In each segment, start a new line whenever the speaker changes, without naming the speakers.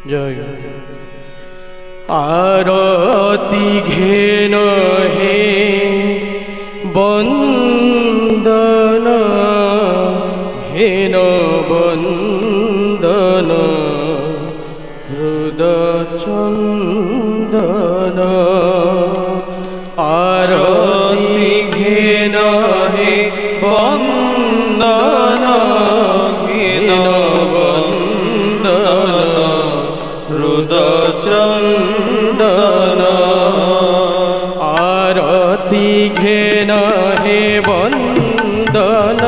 জয় আরতি ঘেন হে বন্দন ঘেন বন্দন হৃদচন্দন আরতি ঘেন হে বন্দন ঘেন বন্দন হৃদচন্দন আরতি ঘেন হে বন্দন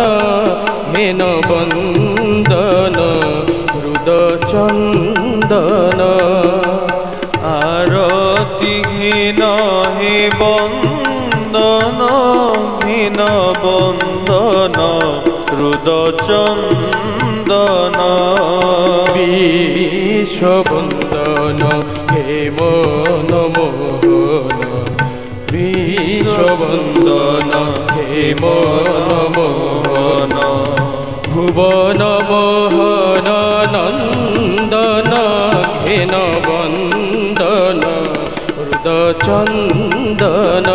ঘেন বন্দন হৃদচন্দন
আরতি ঘেন হে বন্দন ঘেন বন্দন হৃদচন্দন
বিশ্ববন্দন হে মন মোহন বিশ্ববন্দন হে মন মোহন ভুবন মোহন নন্দন ঘেন বন্দন হৃদচন্দন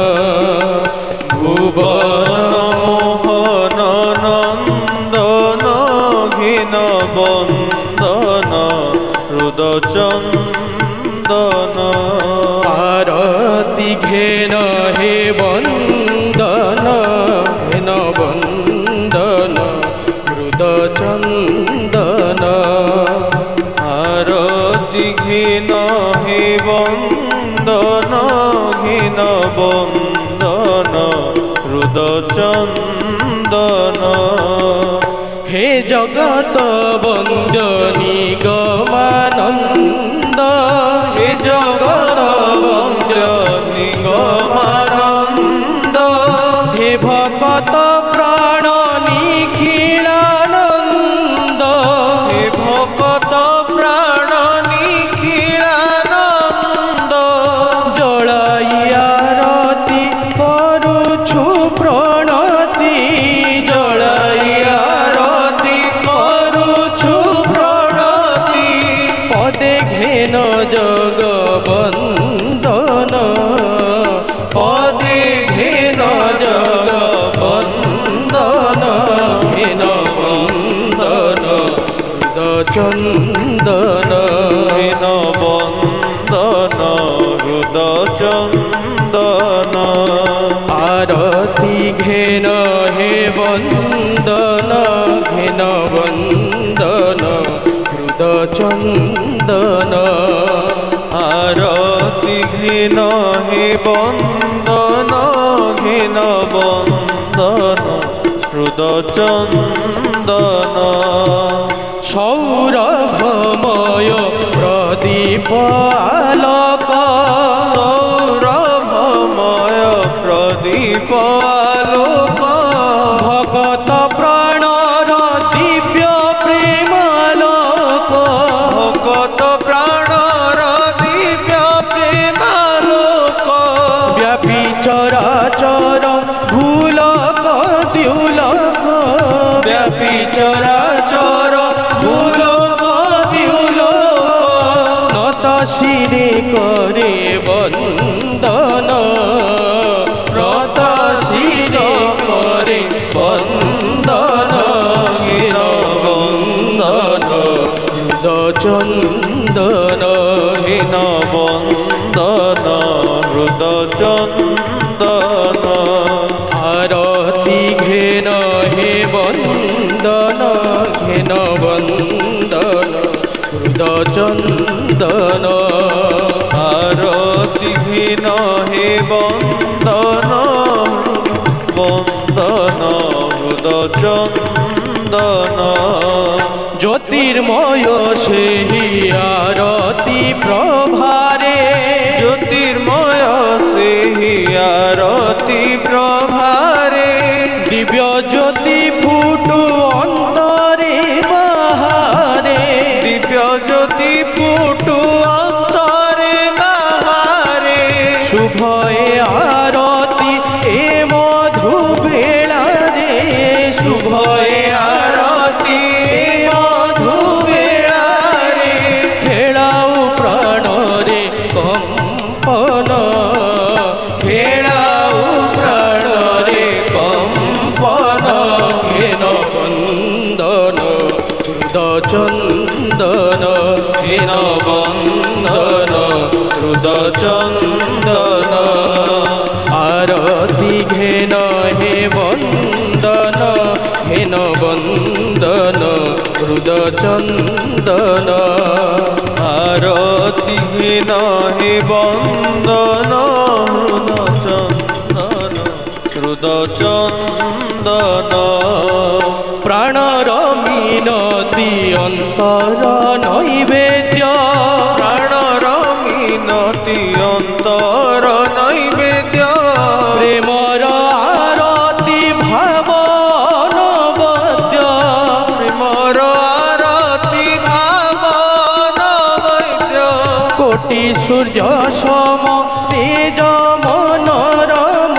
ভুবন
মোহন নন্দন ঘেন বন্দন হৃদচন্দন
আরতি ঘেন হে বন্দন ঘেন বন্দন হৃদচন্দন
আরতি ঘেন হে বন্দন ঘেন বন্দন হৃদচন্দন
হে জগত বন্দনী গমানন্দ
হে জগত বন্দনী গমানন্দ
হে ভকত প্রাণ নিখিলানন্দ
হে ভকত প্রাণ নিখিলানন্দ
জড়াইয়ারতি করুছু প্রণতি
জড়াইয়ারতি করুছু প্রণতি
পদে ঘেন জগবন্দন
পদে ঘেন
জগবন্দন ঘেন বন্দন হৃদচন্দন
ঘেন বন্দন হৃদচন্দন
আরতি ঘেন হে বন্দন ঘেন বন্দন হৃদচন্দন
আরতি ঘেন হে বন্দন ঘেন বন্দন হৃদচন্দন
সৌরভময় প্রদীপ আলোক
সৌরভময় প্রদীপ আলোক
ভকত প্রাণর দিব্য প্রেমালোক
ভকত প্রাণর দিব্য প্রেমালোক
ব্যাপী চরাচর ভুলক দ্যুলক
ব্যাপী চরাচর ভুলক দ্যুলক
নত শিরে করে বন্দন নত শিরে করে বন্দন ঘেন বন্দন হৃদচন্দন
ঘেন বন্দন হৃদচন্দন
আরতি ঘেন হে বন্দন ঘেন বন্দন হৃদচন্দন
আরতি ঘেন হে বন্দন বন্দন হৃদচন্দন
জ্যোতির্ময় সেই আরতি প্রভারে
জ্যোতির্ময় সেই আরতি প্রভারে
দিব্য জ্যোতি ফুটু অন্তরে বাহারে
দিব্য জ্যোতি ফুটু অন্তরে বাহারে
শুভয়ে আরতি এ মধু বেড়ারে
শুভয়ে আরতি মধু বেড়ারে
খেলাও কম্পন
খেলাও প্রাণরে কম্পন
হেন বন্দন হৃদচন্দন
হেন বন্দন হৃদচন্দন
আরতি ঘেন হে বন্দন হেন বন্দন হৃদচন্দন
আরতি হীন হে বন্দন হৃদচন্দন হৃদচন্দন
প্রাণর মিনতি অন্তর নৈবেদ্য
প্রাণর মিনতি অন্তর নৈবেদ্য
প্রেমর আরতি ভাব নবদ্য
প্রেমর আরতি ভাব নৈবেদ্য
কোটি সূর্য সম তেজ মনোরম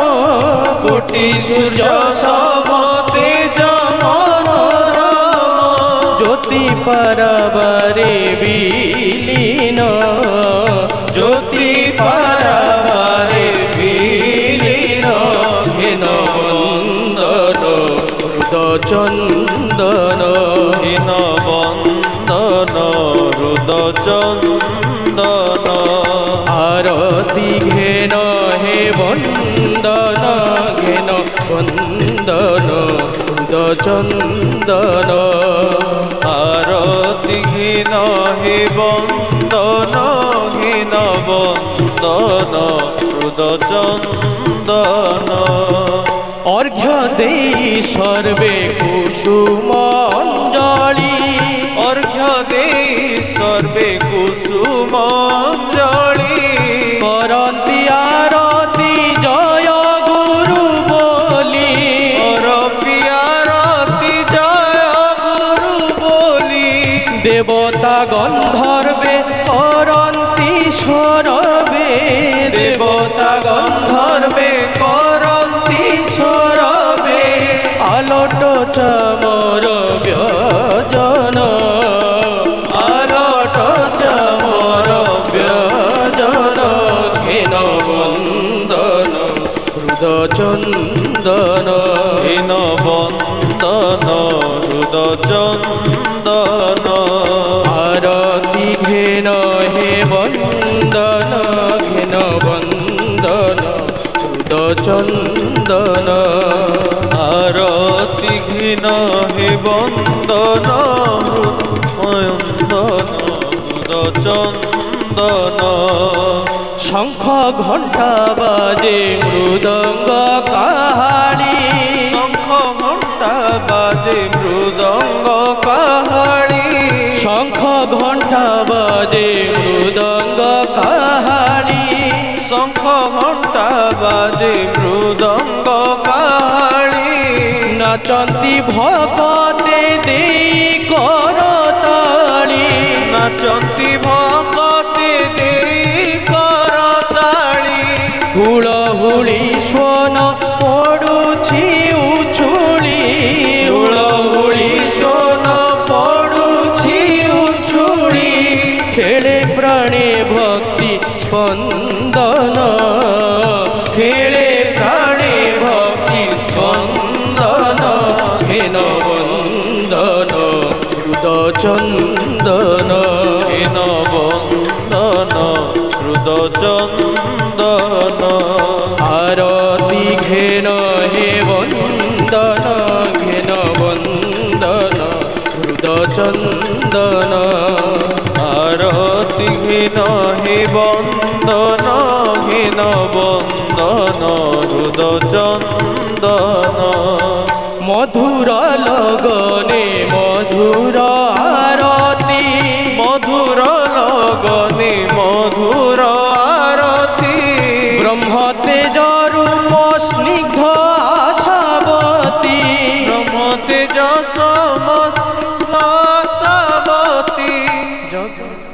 কোটি সূর্য সম তেজ মনোরম
জ্যোতি পরবরে বিলীন
জ্যোতি পরবারে বিলীন
হেন বন্দন হৃদচন্দন
হীন বন্দন হৃদচন্দন
আরতি ঘেন হে বন্দন ঘেন বন্দন হৃদচন্দন
আরতি হীন হে বন্দন হীন বন্দন হৃদচন্দন
অর্ঘ্য দেই সর্বে কুসুম অঞ্জলি
অর্ঘ্য দেই সর্বে কুসুমঞ্জলি
করন্তি আরতি জয় গুরু বলি
অরপিয়ারতি জয় গুরু বলি
দেবতা গন্ধর্বে করন্তি সরবে
দেবতা গন্ধর্বে করন্তি সরবে
আলট চামর ব্যজন
আলট চামর
ব্যজন ঘেন বন্দন হৃদচন্দন
হীন বন্দন হৃদচন্দন
আরতি ঘেন হে বন্দন ঘেন বন্দন হৃদচন্দন
আরতি ঘীন হে বন্দন বন্দন হৃদচন্দন
শঙ্খ ঘণ্টা বাজে মৃদঙ্গ কাহাড়ি
শঙ্খ ঘণ্টা বাজে মৃদঙ্গ কাহাড়ি
শঙ্খ ঘণ্টা বাজে মৃদঙ্গ কাহাড়ি
শঙ্খ ঘণ্টা বাজে মৃদঙ্গ কাহাড়ি
নাচন্তি ভকতে দেই করতালি
নাচন্তি ভকতে দেই করতালি
হুড়হুড়ি শোন পড়ুছি উছুলি
হুড়হুড়ি শোন পড়ুছি উছুড়ি
খেলে প্রাণে ভক্তি স্পন্দন
খেলে প্রাণে ভক্তি স্পন্দন
হেন বন্দন হৃদচন্দন
হেন বন্দন হৃদচন্দন
আরতি ঘেন হে বন্দন ঘেন বন্দন হৃদচন্দন
আরতি হীন হে বন্দন হীন বন্দন হৃদচন্দন
মধুর লগনে মধুর